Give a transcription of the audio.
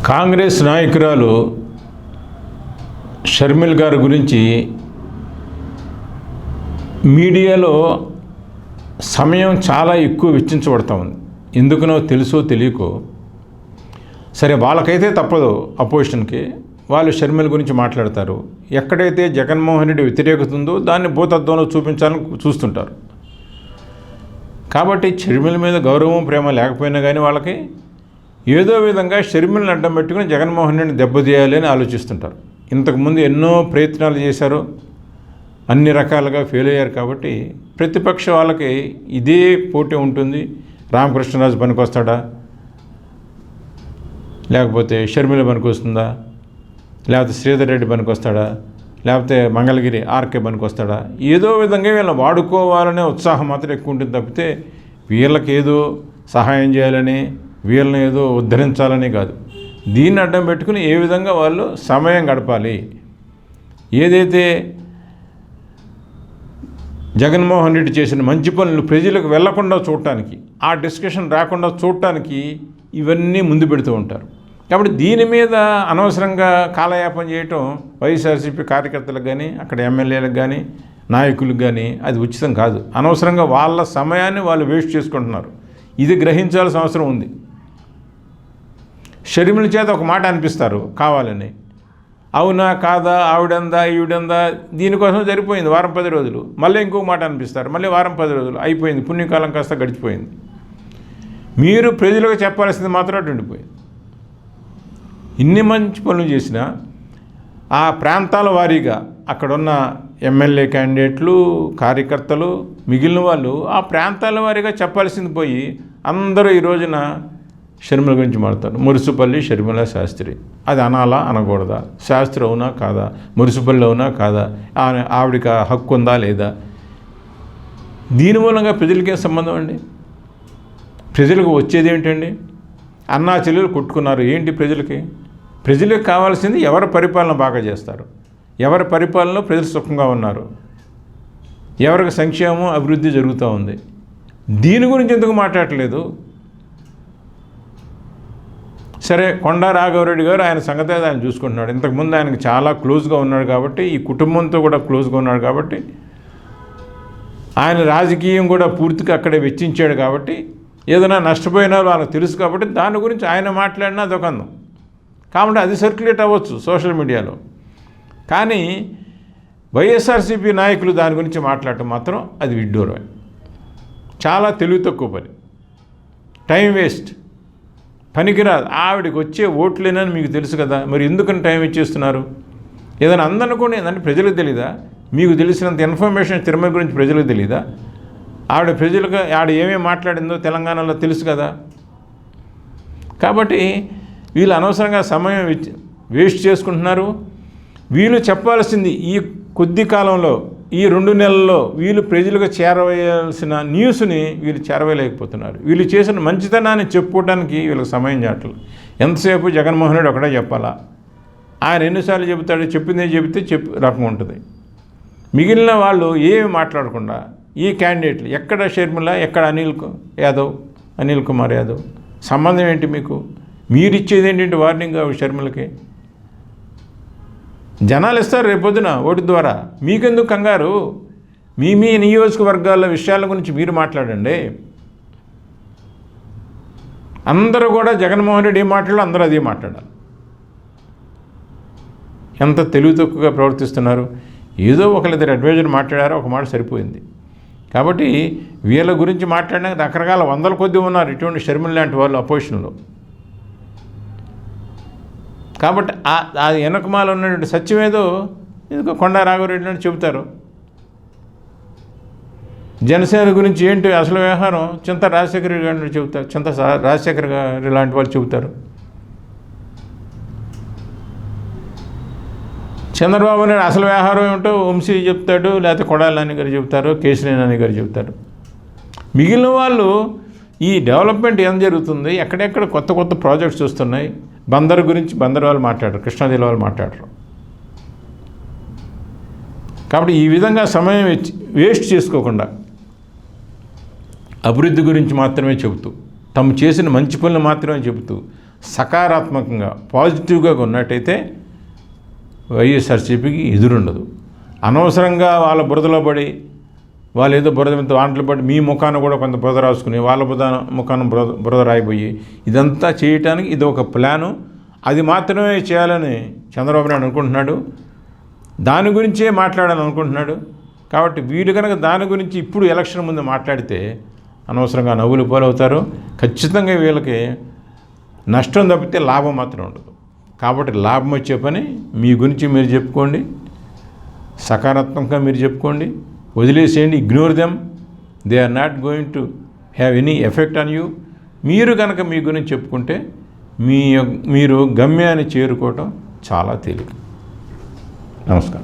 కాంగ్రెస్ నాయకురాలు షర్మిల్ గారి గురించి మీడియాలో సమయం చాలా ఎక్కువ వెచ్చించబడతా ఉంది. ఎందుకనో తెలుసో తెలియకో, సరే వాళ్ళకైతే తప్పదు, అపోజిషన్కి వాళ్ళు షర్మిల్ గురించి మాట్లాడతారు. ఎక్కడైతే జగన్మోహన్ రెడ్డి వ్యతిరేకత ఉందో దాన్ని భూతత్వంలో చూపించాలని చూస్తుంటారు. కాబట్టి షర్మిల మీద గౌరవం ప్రేమ లేకపోయినా కానీ వాళ్ళకి ఏదో విధంగా షర్మిల్ని అడ్డం పెట్టుకుని జగన్మోహన్ రెడ్డిని దెబ్బతీయాలి అని ఆలోచిస్తుంటారు. ఇంతకుముందు ఎన్నో ప్రయత్నాలు చేశారు, అన్ని రకాలుగా ఫెయిల్ అయ్యారు. కాబట్టి ప్రతిపక్ష వాళ్ళకి ఇదే పోటీ ఉంటుంది. రామకృష్ణరాజు పనికొస్తాడా, లేకపోతే షర్మిల పనికొస్తుందా, లేకపోతే శ్రీధర్ రెడ్డి పనికొస్తాడా, లేకపోతే మంగళగిరి ఆర్కే పనికొస్తాడా, ఏదో విధంగా వీళ్ళని వాడుకోవాలనే ఉత్సాహం మాత్రం ఎక్కువ ఉంటుంది తప్పితే వీళ్ళకి ఏదో సహాయం చేయాలని, వీళ్ళని ఏదో ఉద్ధరించాలని కాదు. దీన్ని అడ్డం పెట్టుకుని ఏ విధంగా వాళ్ళు సమయం గడపాలి, ఏదైతే జగన్మోహన్ రెడ్డి చేసిన మంచి పనులు ప్రజలకు వెళ్లకుండా చూడటానికి, ఆ డిస్కషన్ రాకుండా చూడటానికి ఇవన్నీ ముందు పెడుతూ ఉంటారు. కాబట్టి దీని మీద అనవసరంగా కాలయాపన చేయటం వైఎస్ఆర్సీపీ కార్యకర్తలకు కానీ, అక్కడ ఎమ్మెల్యేలకు కానీ, నాయకులకు కానీ అది ఉచితం కాదు. అనవసరంగా వాళ్ళ సమయాన్ని వాళ్ళు వేస్ట్ చేసుకుంటున్నారు. ఇది గ్రహించాల్సిన అవసరం ఉంది. షర్మిల చేత ఒక మాట అనిపిస్తారు కావాలని, అవునా కాదా, ఆవిడందా ఈవిడందా, దీనికోసం సరిపోయింది వారం 10 రోజులు. మళ్ళీ ఇంకొక మాట అనిపిస్తారు, మళ్ళీ వారం 10 రోజులు అయిపోయింది, పుణ్యకాలం కాస్త గడిచిపోయింది. మీరు ప్రజలకు చెప్పాల్సింది మాత్రం అటు ఉండిపోయింది. ఇన్ని మంచి పనులు చేసినా ఆ ప్రాంతాల వారీగా అక్కడున్న ఎమ్మెల్యే క్యాండిడేట్లు, కార్యకర్తలు, మిగిలిన వాళ్ళు ఆ ప్రాంతాల వారీగా చెప్పాల్సింది పోయి అందరూ ఈ రోజున షర్మిల గురించి మాట్లాడతారు. మురుసుపల్లి షర్మిల శాస్త్రి, అది అనాలా అనకూడదా, శాస్త్రి అవునా కాదా, మురుసుపల్లి అవునా కాదా, ఆవిడికి హక్కు ఉందా లేదా, దీని మూలంగా ప్రజలకేం సంబంధం అండి? ప్రజలకు వచ్చేది ఏమిటండి? అన్నా చెల్లెలు కొట్టుకున్నారు, ఏంటి ప్రజలకి? ప్రజలకు కావాల్సింది ఎవరి పరిపాలన బాగా చేస్తారు, ఎవరి పరిపాలనలో ప్రజలు సుఖంగా ఉన్నారు, ఎవరికి సంక్షేమం అభివృద్ధి జరుగుతూ ఉంది. దీని గురించి ఎందుకు మాట్లాడలేదు? సరే, కొండా రాఘవరెడ్డి గారు ఆయన సంగతి ఆయన చూసుకుంటున్నాడు. ఇంతకుముందు ఆయనకు చాలా క్లోజ్గా ఉన్నాడు కాబట్టి, ఈ కుటుంబంతో కూడా క్లోజ్గా ఉన్నాడు కాబట్టి, ఆయన రాజకీయం కూడా పూర్తిగా అక్కడే వెచ్చించాడు కాబట్టి, ఏదైనా నష్టపోయినా వాళ్ళకి తెలుసు కాబట్టి దాని గురించి ఆయన మాట్లాడినా అదొక అందం. కాబట్టి అది సర్క్యులేట్ అవ్వచ్చు సోషల్ మీడియాలో. కానీ వైఎస్ఆర్సీపీ నాయకులు దాని గురించి మాట్లాడటం మాత్రం అది విడ్డూరమే. చాలా తెలివి తక్కువ పని, టైం వేస్ట్, పనికిరాదు. ఆవిడకి వచ్చే ఓట్లేనని మీకు తెలుసు కదా, మరి ఎందుకని టైం ఇచ్చేస్తున్నారు? ఏదైనా అందనుకోండి, అంటే ప్రజలకు తెలీదా? మీకు తెలిసినంత ఇన్ఫర్మేషన్ తిరుమల గురించి ప్రజలకు తెలీదా? ఆవిడ ప్రజలకు ఆవిడ ఏమేమి మాట్లాడిందో తెలంగాణలో తెలుసు కదా. కాబట్టి వీళ్ళు అనవసరంగా సమయం వేస్ట్ చేసుకుంటున్నారు. వీళ్ళు చెప్పాల్సింది ఈ కొద్ది కాలంలో, ఈ 2 నెలల్లో వీళ్ళు ప్రజలకు చేరవేయాల్సిన న్యూస్ని వీళ్ళు చేరవేయలేకపోతున్నారు. వీళ్ళు చేసిన మంచితనాన్ని చెప్పుకోవడానికి వీళ్ళకి సమయం చేయట్లేదు. ఎంతసేపు జగన్మోహన్ రెడ్డి ఒకటే చెప్పాలా, ఆయన ఎన్నిసార్లు చెబుతాడు, చెప్పిందే చెబితే రకం ఉంటుంది. మిగిలిన వాళ్ళు ఏమి మాట్లాడకుండా ఈ క్యాండిడేట్లు, ఎక్కడ షర్మిల, ఎక్కడ అనిల్ కుమార్ యాదవ్, సంబంధం ఏంటి మీకు? మీరు ఇచ్చేది ఏంటంటే వార్నింగ్ షర్మిలకి. జనాలు ఇస్తారు రేపొద్దున ఓటు ద్వారా, మీకెందుకు కంగారు? మీ నియోజకవర్గాల విషయాల గురించి మీరు మాట్లాడండి. అందరూ కూడా జగన్మోహన్ రెడ్డి ఏం మాట్లాడాలో అందరూ అదే మాట్లాడాలి. ఎంత తెలివి తక్కువగా ప్రవర్తిస్తున్నారు. ఏదో ఒకరిద్దరు అడ్వైజర్ మాట్లాడారో ఒక మాట సరిపోయింది. కాబట్టి వీళ్ళ గురించి మాట్లాడడానికి రకరకాల 100 కొద్ది ఉన్నారు ఇటువంటి షర్మిల లాంటి వాళ్ళు అపోజిషన్లో. కాబట్టి ఆ వెనకమాల ఉన్నటువంటి సత్యమేదో ఎందుకో కొండా రాఘవరెడ్డి అని చెబుతారు. జనసేన గురించి ఏంటి అసలు వ్యవహారం చింత రాజశేఖర రెడ్డి గారిని చెబుతారు, చింత రాజశేఖర గారి లాంటి వాళ్ళు చెబుతారు. చంద్రబాబు నాయుడు అసలు వ్యవహారం ఏమిటో వంశీ చెప్తాడు, లేకపోతే కొడాలి నాని గారు చెబుతారు, కేశినేని నాని గారు చెబుతారు. మిగిలిన వాళ్ళు ఈ డెవలప్మెంట్ ఏం జరుగుతుంది, ఎక్కడెక్కడ కొత్త కొత్త ప్రాజెక్ట్స్ వస్తున్నాయి, బందరు గురించి బందరు వాళ్ళు మాట్లాడరు, కృష్ణాజిల్లా వాళ్ళు మాట్లాడరు. కాబట్టి ఈ విధంగా సమయం వేస్ట్ చేసుకోకుండా అభివృద్ధి గురించి మాత్రమే చెబుతూ, తమ చేసిన మంచి పనులు మాత్రమే చెబుతూ సకారాత్మకంగా పాజిటివ్గా ఉన్నట్టయితే వైఎస్ఆర్సీపీకి ఎదురుండదు. అనవసరంగా వాళ్ళ బురదలో పడి వాళ్ళు ఏదో బురద వాంటలు పడి మీ ముఖాన్ని కూడా కొంత బురద రాసుకుని వాళ్ళ ముఖాన్ని బురద రాయిపోయి ఇదంతా చేయటానికి ఇది ఒక ప్లాను. అది మాత్రమే చేయాలని చంద్రబాబు నాయుడు అనుకుంటున్నాడు. దాని గురించే మాట్లాడాలని అనుకుంటున్నాడు. కాబట్టి వీళ్ళు కనుక దాని గురించి ఇప్పుడు ఎలక్షన్ ముందు మాట్లాడితే అనవసరంగా నవ్వులు పాలవుతారు. ఖచ్చితంగా వీళ్ళకి నష్టం తప్పితే లాభం మాత్రం ఉండదు. కాబట్టి లాభం వచ్చే పని మీ గురించి మీరు చెప్పుకోండి, సకారాత్మకంగా మీరు చెప్పుకోండి, వదిలేసేయండి. Ignore them, they are not going to have any effect on you. మీరు కనుక మీ గురించి చెప్పుకుంటే మీరు గమ్యాన్ని చేరుకోవటం చాలా తేలిక. నమస్కారం.